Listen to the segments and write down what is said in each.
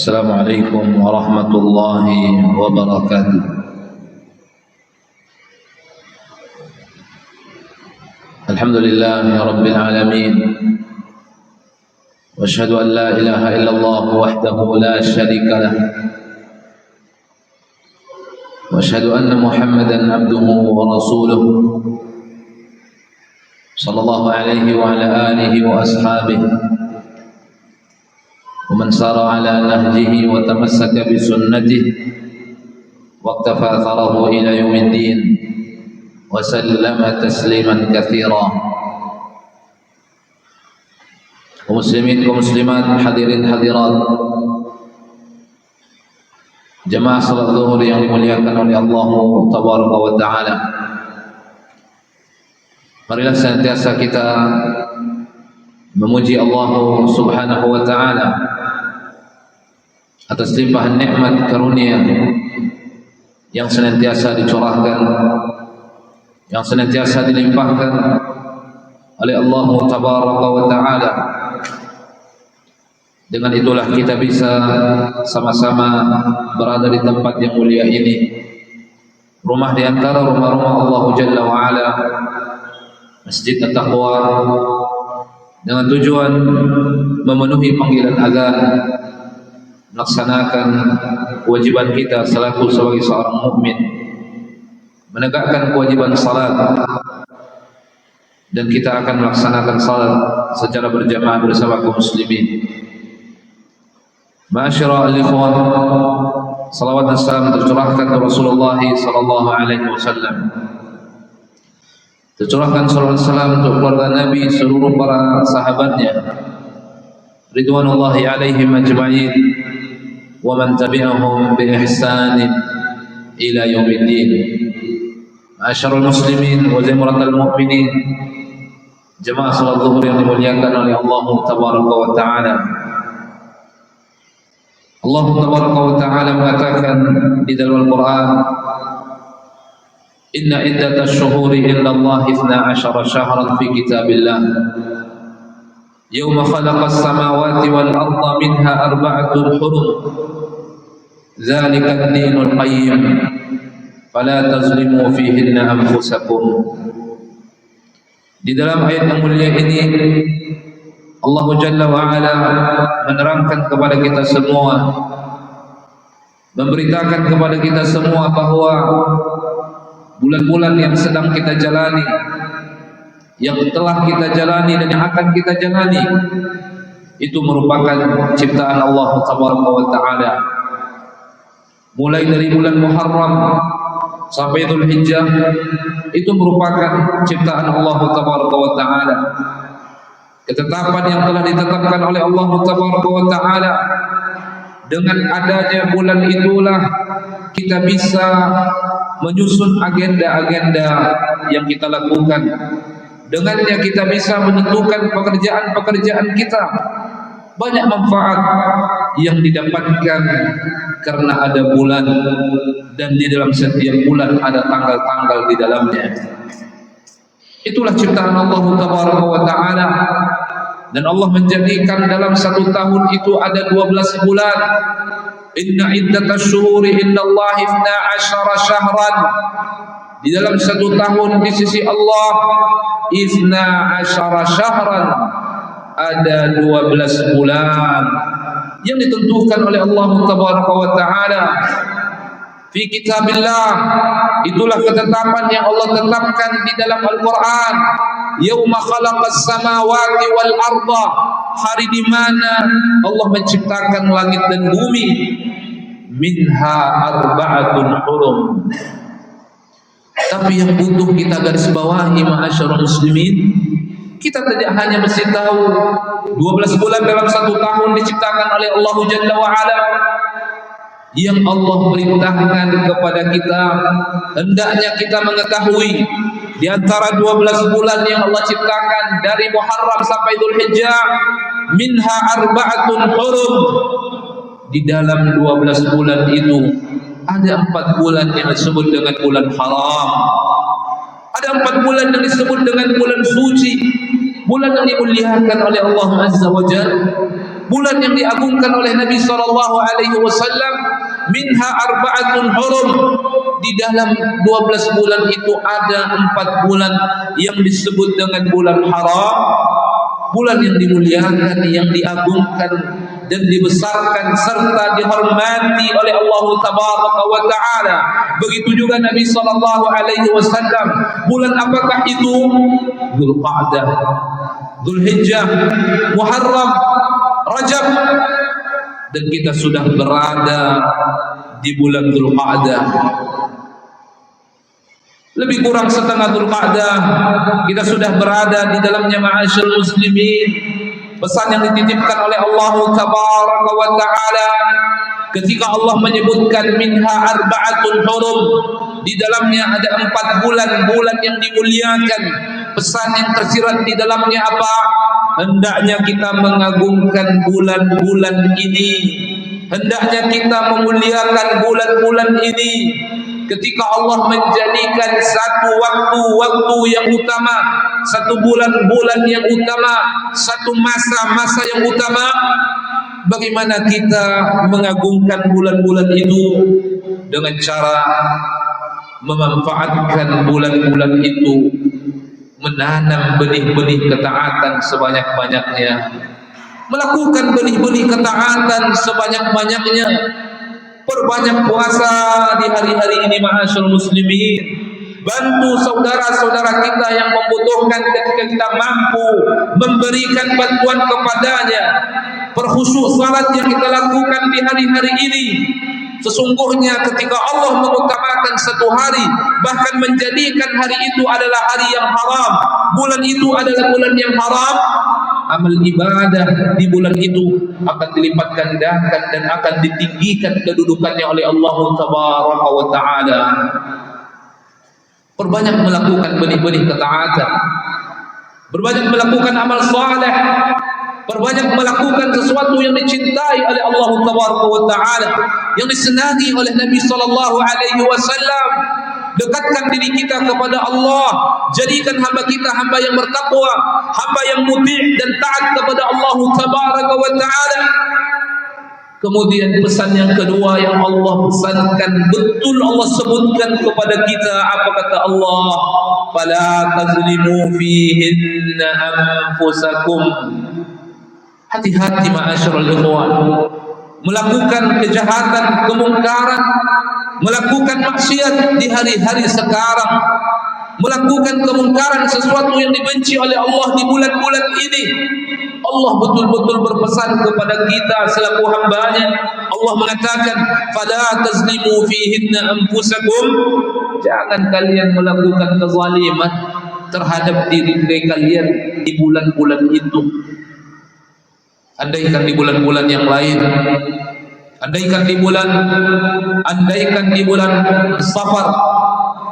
Assalamualaikum warahmatullahi wabarakatuh. Alhamdulillahi rabbil alamin. Wa asyhadu an la ilaha illallah wahdahu la syarika lah. Wa asyhadu anna Muhammadan abduhu wa rasuluh. Sallallahu alaihi wa ala alihi wa ashabihi. ومن سار على نهجه وتمسك بسنته واقتفى أثره إلى يوم الدين وسلم تسليما كثيرا. ومسلمين ومسلمات, hadirin hadirat, jemaah salat zuhur yang dimuliakan oleh Allah Tabaraka wa Ta'ala, marilah senantiasa kita memuji Allah Subhanahu wa Ta'ala atas limpahan nikmat karunia yang senantiasa dicurahkan, yang senantiasa dilimpahkan oleh Allah Tabaraka wa Ta'ala. Dengan itulah kita bisa sama-sama berada di tempat yang mulia ini, rumah di antara rumah-rumah Allah Jalla wa Ala, Masjid At-Taqwa, dengan tujuan memenuhi panggilan azan, melaksanakan kewajiban kita selaku sebagai seorang mukmin, menegakkan kewajiban salat, dan kita akan melaksanakan salat secara berjamaah bersama kaum muslimin. Ma'asyiral ikhwan, salawat dan salam tercurahkan ke Rasulullah sallallahu alaihi wasallam, tercurahkan salawat salam untuk keluarga Nabi, seluruh para sahabatnya ridwanullahi alaihim ajma'in, wa man tabi'ahum bi ihsanin ila yaumiddin. Ma'asyiral muslimin wa zimratal mu'minin, jemaah salat zuhur yang dimuliakan oleh Allah Tabaraka wa Ta'ala. Allah Tabaraka wa Ta'ala mengatakan di dalam Al-Quran, Inna iddatash syuhuri indallahi 12 syahran fi kitabillah yawma khalaqas samawati wal arda minha arba'atun hurum dzalika ad-dinul qayyim fala tazlimu fihinna anfusakum. Di dalam ayat yang mulia ini Allah Jalla wa Ala menerangkan kepada kita semua, memberitakan kepada kita semua bahwa bulan-bulan yang sedang kita jalani, yang telah kita jalani dan yang akan kita jalani, itu merupakan ciptaan Allah Tabaraka wa Ta'ala. Mulai dari bulan Muharram sampai Dzulhijjah, itu merupakan ciptaan Allah Tabaraka wa Ta'ala, ketetapan yang telah ditetapkan oleh Allah Tabaraka wa Ta'ala. Dengan adanya bulan itulah kita bisa menyusun agenda-agenda yang kita lakukan. Dengannya kita bisa menentukan pekerjaan-pekerjaan kita. Banyak manfaat yang didapatkan karena ada bulan, dan di dalam setiap bulan ada tanggal-tanggal di dalamnya. Itulah ciptaan Allah Tabaraka wa Ta'ala. Dan Allah menjadikan dalam satu tahun itu ada 12 bulan. Inna iddatash syuhuri indallahi 12 syahran. Di dalam satu tahun di sisi Allah 12 syahran, ada 12 bulan yang ditentukan oleh Allah Tabaraka wa Ta'ala fi kitabillah. Itulah ketetapan yang Allah tetapkan di dalam Al-Quran. Yauma khalaqas samawati wal arda, hari di mana Allah menciptakan langit dan bumi. Minha arba'atun hurum. Tapi yang butuh kita garis bawahi, ma'asyiral muslimin, kita tidak hanya mesti tahu 12 bulan dalam satu tahun diciptakan oleh Allah Jalla wa Ala. Yang Allah perintahkan kepada kita, hendaknya kita mengetahui di antara 12 bulan yang Allah ciptakan dari Muharram sampai Dzulhijjah, minha arba'atun hurum. Di dalam 12 bulan itu ada 4 bulan yang disebut dengan bulan haram, ada 4 bulan yang disebut dengan bulan suci, bulan yang dimuliakan oleh Allah Azza wa Jalla. bulan yang diagungkan oleh Nabi SAW, minha arba'atun hurum. Di dalam 12 bulan itu ada 4 bulan yang disebut dengan bulan haram, bulan yang dimuliakan, yang diagungkan dan dibesarkan serta dihormati oleh Allah Tabaraka wa Ta'ala. Begitu juga Nabi SAW. Bulan apakah itu? Dzulqa'dah, Dzulhijjah, Muharram, Rajab. Dan kita sudah berada di bulan Dzulqa'dah. Lebih kurang setengah Dzulqa'dah kita sudah berada di dalamnya, ma'asyiral muslimin. Pesan yang dititipkan oleh Allah Tabaraka wa Ta'ala ketika Allah menyebutkan minha arba'atun hurum, di dalamnya ada 4 bulan yang dimuliakan. Pesan yang tersirat di dalamnya apa? Hendaknya kita mengagungkan bulan-bulan ini, hendaknya kita memuliakan bulan-bulan ini. Ketika Allah menjadikan satu waktu yang utama, satu bulan yang utama, satu masa yang utama, bagaimana kita mengagungkan bulan-bulan itu? Dengan cara memanfaatkan bulan-bulan itu, menanam benih-benih ketaatan sebanyak-banyaknya, melakukan benih-benih ketaatan sebanyak-banyaknya. Perbanyak puasa di hari-hari ini, ma'asyiral muslimin. Bantu saudara-saudara kita yang membutuhkan ketika kita mampu memberikan bantuan kepadanya. Perkhusyuk salat yang kita lakukan di hari-hari ini. Sesungguhnya ketika Allah mengutamakan satu hari, bahkan menjadikan hari itu adalah hari yang haram, bulan itu adalah bulan yang haram, amal ibadah di bulan itu akan dilipat gandakan dan akan ditinggikan kedudukannya oleh Allah Tabaraka wa Ta'ala. Perbanyak melakukan benih-benih ketaatan, berbanyak melakukan amal saleh, berbanyak melakukan sesuatu yang dicintai oleh Allah Tabaraka wa Ta'ala, yang disenangi oleh Nabi SAW. Dekatkan diri kita kepada Allah. Jadikan hamba kita hamba yang bertakwa, hamba yang muti' dan taat kepada Allah Tabaraka wa Ta'ala. Kemudian pesan yang kedua yang Allah pesankan, betul Allah sebutkan kepada kita, apa kata Allah? Fala tazlimu fihinna anfusakum. Hati-hati ma'asyiral ikhwan, melakukan kejahatan, kemungkaran, melakukan maksiat di hari-hari sekarang, melakukan kemungkaran, sesuatu yang dibenci oleh Allah di bulan-bulan ini. Allah betul-betul berpesan kepada kita selaku hambanya. Allah mengatakan, fala tazlimu fihinna anfusakum. Jangan kalian melakukan kezaliman terhadap diri kalian di bulan-bulan itu. Andaikan di bulan-bulan yang lain, andaikan di bulan Safar,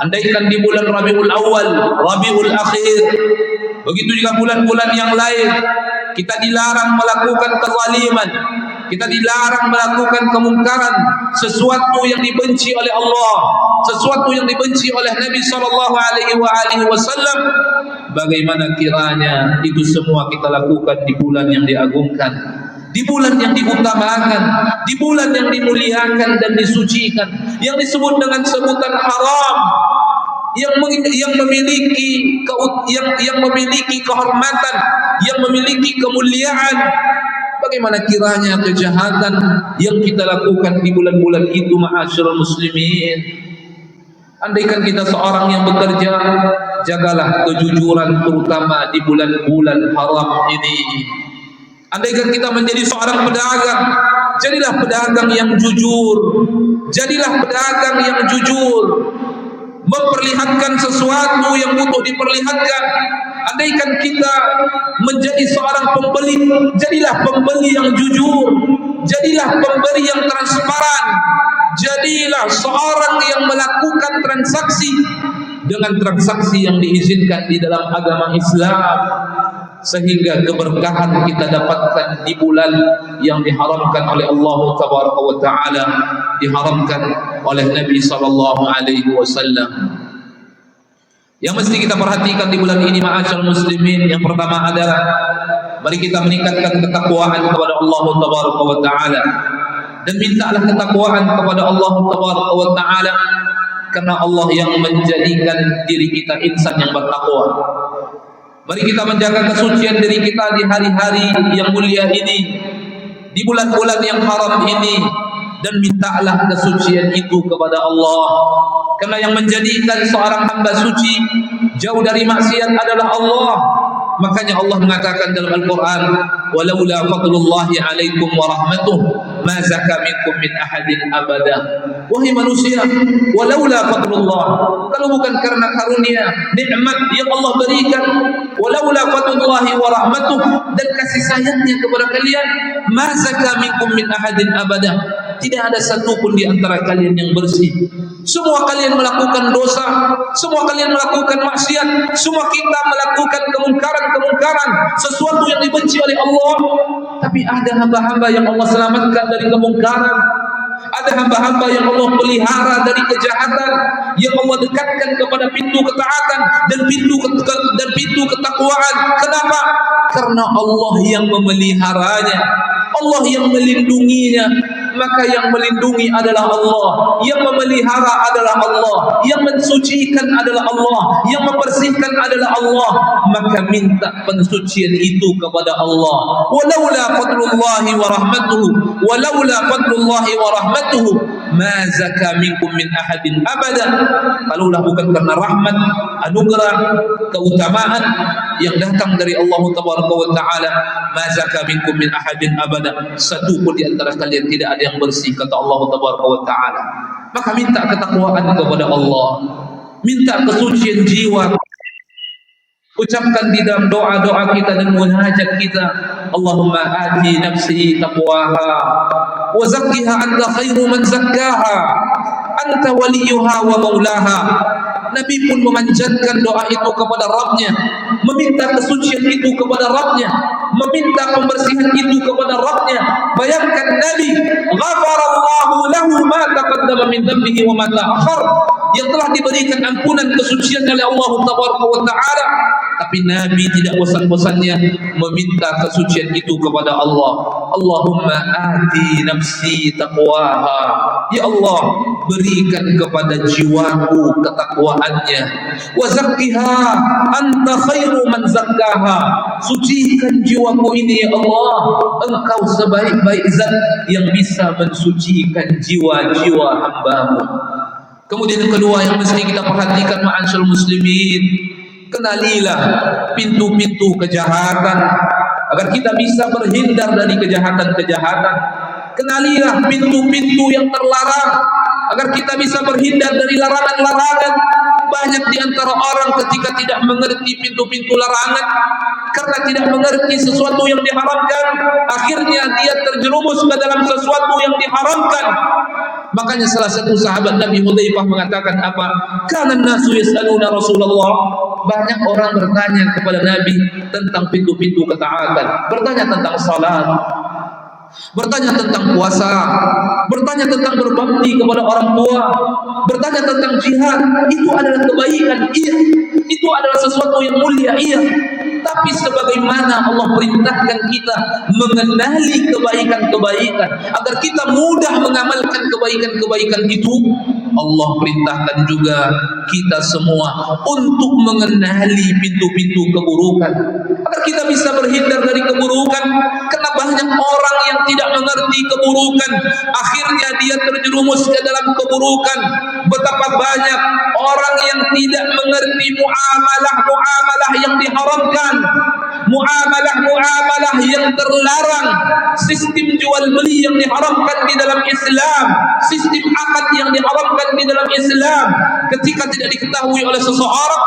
andaikan di bulan Rabiul Awal, Rabiul Akhir, begitu juga bulan-bulan yang lain, kita dilarang melakukan kezaliman, kita dilarang melakukan kemungkaran, sesuatu yang dibenci oleh Allah, sesuatu yang dibenci oleh Nabi SAW. Bagaimana kiranya itu semua kita lakukan di bulan yang diagungkan, di bulan yang diutamakan, di bulan yang dimuliakan dan disucikan, yang disebut dengan sebutan haram, yang memiliki kehormatan, yang memiliki kemuliaan. Bagaimana kiranya kejahatan yang kita lakukan di bulan-bulan itu, ma'asyiral muslimin? Andaikan kita seorang yang bekerja, jagalah kejujuran terutama di bulan-bulan haram ini. Andaikan kita menjadi seorang pedagang, jadilah pedagang yang jujur, jadilah pedagang yang jujur, memperlihatkan sesuatu yang butuh diperlihatkan. Andaikan kita menjadi seorang pembeli, jadilah pembeli yang jujur, jadilah pembeli yang transparan, jadilah seorang yang melakukan transaksi dengan transaksi yang diizinkan di dalam agama Islam, sehingga keberkahan kita dapatkan di bulan yang diharamkan oleh Allah Tabaraka wa Ta'ala, diharamkan oleh Nabi SAW. Yang mesti kita perhatikan di bulan ini, ma'asyiral muslimin, yang pertama adalah Mari kita meningkatkan ketakwaan kepada Allah Tabaraka wa Ta'ala, dan mintalah ketakwaan kepada Allah Tabaraka wa Ta'ala, karena Allah yang menjadikan diri kita insan yang bertakwa. Mari kita menjaga kesucian diri kita di hari-hari yang mulia ini, di bulan-bulan yang haram ini, dan mintalah kesucian itu kepada Allah, karena yang menjadikan seorang hamba suci jauh dari maksiat adalah Allah. Makanya Allah mengatakan dalam Al-Quran, walaula fadlullahi alaikum wa rahmatuh ma zaka minkum min ahadin abada. Wahai manusia, walaula fadlullah, kalau bukan karena karunia nikmat yang Allah berikan, walaula fadlullahi wa rahmatuh, dan kasih sayangnya kepada kalian, ma zaka minkum min ahadin abada, tidak ada satupun di antara kalian yang bersih. Semua kalian melakukan dosa, semua kalian melakukan maksiat, semua kita melakukan kemungkaran, sesuatu yang dibenci oleh Allah. Tapi ada hamba-hamba yang Allah selamatkan dari kemungkaran, ada hamba-hamba yang Allah pelihara dari kejahatan, yang Allah dekatkan kepada pintu ketaatan dan pintu ketakwaan. Kenapa? Karena Allah yang memeliharanya, Allah yang melindunginya. Maka yang melindungi adalah Allah, yang memelihara adalah Allah, yang mensucikan adalah Allah, yang membersihkan adalah Allah. Maka minta pensucian itu kepada Allah. Walaula fadlullahi wa rahmatuhu, walaula fadlullahi wa rahmatuhu ma zaka minkum min ahadin abada. Kalaulah bukan karena rahmat, anugerah, keutamaan yang datang dari Allah Tabaraka wa Ta'ala, ma zaka minkum min ahadin abada, satu pun di antara kalian tidak ada yang bersih, kata Allah Tabaraka wa Ta'ala. Maka minta ketakwaan kepada Allah, minta kesucian jiwa, ucapkan di dalam doa-doa kita dan munajat kita, Allahumma ati nafsi taqwaha wa zakkiha anta khairu man zakkaha anta waliyuha wa maulaha. Nabi pun memanjatkan doa itu kepada Rabbnya, meminta kesucian itu kepada Rabbnya, meminta pembersihan itu kepada Rabbnya. Bayangkan Nabi, ghafarallahu lahu ma taqaddama min dhanbihi wa ma ta'akhkhar, yang telah diberikan ampunan kesucian oleh Allah Tabaraka wa Ta'ala. Tapi Nabi tidak bosan-bosannya meminta kesucian itu kepada Allah. Allahumma ati nafsi taqwaha, ya Allah, berikan kepada jiwaku ketakwaannya. Wa zakkiha anta khairu man zakkaha, sucikan jiwaku ini ya Allah, Engkau sebaik-baik zat yang bisa mensucikan jiwa-jiwa hamba-Mu. Kemudian yang kedua yang mesti kita perhatikan, ma'asyiral muslimin, kenalilah pintu-pintu kejahatan agar kita bisa berhindar dari kejahatan-kejahatan. Kenalilah pintu-pintu yang terlarang agar kita bisa berhindar dari larangan-larangan. Banyak di antara orang ketika tidak mengerti pintu-pintu larangan, karena tidak mengerti sesuatu yang diharamkan, akhirnya dia terjerumus ke dalam sesuatu yang diharamkan. Makanya salah satu sahabat Nabi Hudzaifah mengatakan apa? Kana nasu yas'aluna Rasulullah. Banyak orang bertanya kepada Nabi tentang pintu-pintu ketaatan, bertanya tentang salat, bertanya tentang puasa, bertanya tentang berbakti kepada orang tua, bertanya tentang jihad. Itu adalah kebaikan, iya. Itu adalah sesuatu yang mulia, iya. Tapi sebagaimana Allah perintahkan kita mengenali kebaikan-kebaikan agar kita mudah mengamalkan kebaikan-kebaikan itu, Allah perintahkan juga kita semua untuk mengenali pintu-pintu keburukan agar kita bisa berhindar dari keburukan. Karena banyak orang yang tidak mengerti keburukan, akhirnya dia terjerumus ke dalam keburukan. Betapa banyak orang yang tidak mengerti muamalah-muamalah yang diharamkan, muamalah-muamalah yang terlarang, sistem jual beli yang diharamkan di dalam Islam, sistem akad yang diharamkan di dalam Islam. Ketika tidak diketahui oleh seseorang,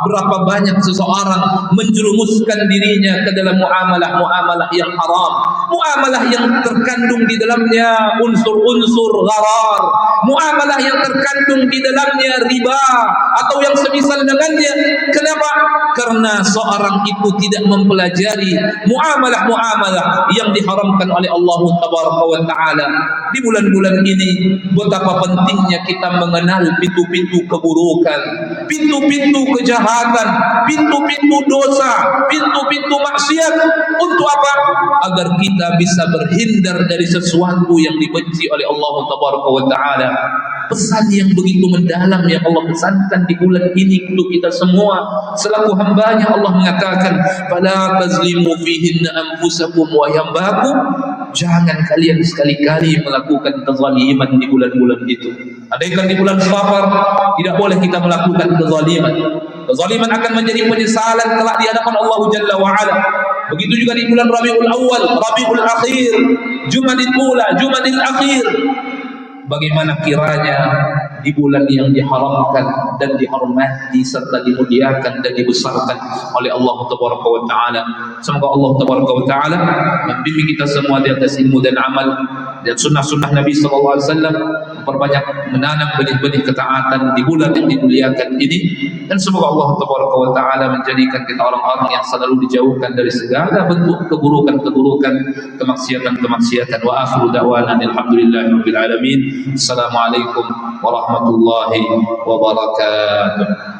berapa banyak seseorang menjerumuskan dirinya ke dalam muamalah-muamalah yang haram, muamalah yang terkandung di dalamnya unsur-unsur gharar, muamalah yang terkandung di dalamnya riba atau yang semisal dengannya. Kenapa? Karena karena seorang itu tidak mempelajari muamalah-muamalah yang diharamkan oleh Allah Tabaraka wa Ta'ala. Di bulan-bulan ini betapa pentingnya kita mengenal pintu-pintu keburukan, pintu-pintu kejahatan, pintu-pintu dosa, pintu-pintu maksiat. Untuk apa? Agar kita bisa berhindar dari sesuatu yang dibenci oleh Allah Tabaraka wa Ta'ala. Pesan yang begitu mendalam yang Allah pesankan di bulan ini untuk kita semua selaku hambanya. Allah mengatakan, fala tazlimu fihinna anfusakum wa hambakum, jangan kalian sekali-kali melakukan kezaliman di bulan-bulan itu. Andaikan di bulan Safar tidak boleh kita melakukan kezaliman. Kezaliman akan menjadi penyesalan kelak di hadapan Allah Jalla wa Ala. Begitu juga di bulan Rabiul Awal, Rabiul Akhir, Jumadil Ula, Jumadil Akhir. Bagaimana kiranya di bulan yang diharamkan dan dihormati serta dimuliakan dan dibesarkan oleh Allah Tabaraka wa Ta'ala. Semoga Allah Tabaraka wa Ta'ala membimbing kita semua di atas ilmu dan amal dan sunnah-sunnah Nabi sallallahu alaihi wasallam, memperbanyak menanam benih-benih ketaatan di bulan yang dimuliakan ini, dan semoga Allah Tabaraka wa Ta'ala menjadikan kita orang-orang yang selalu dijauhkan dari segala bentuk keburukan-keburukan, kemaksiatan-kemaksiatan. Wa akhiru da'wana alhamdulillahirabbil alamin. Assalamualaikum warahmatullahi wabarakatuh.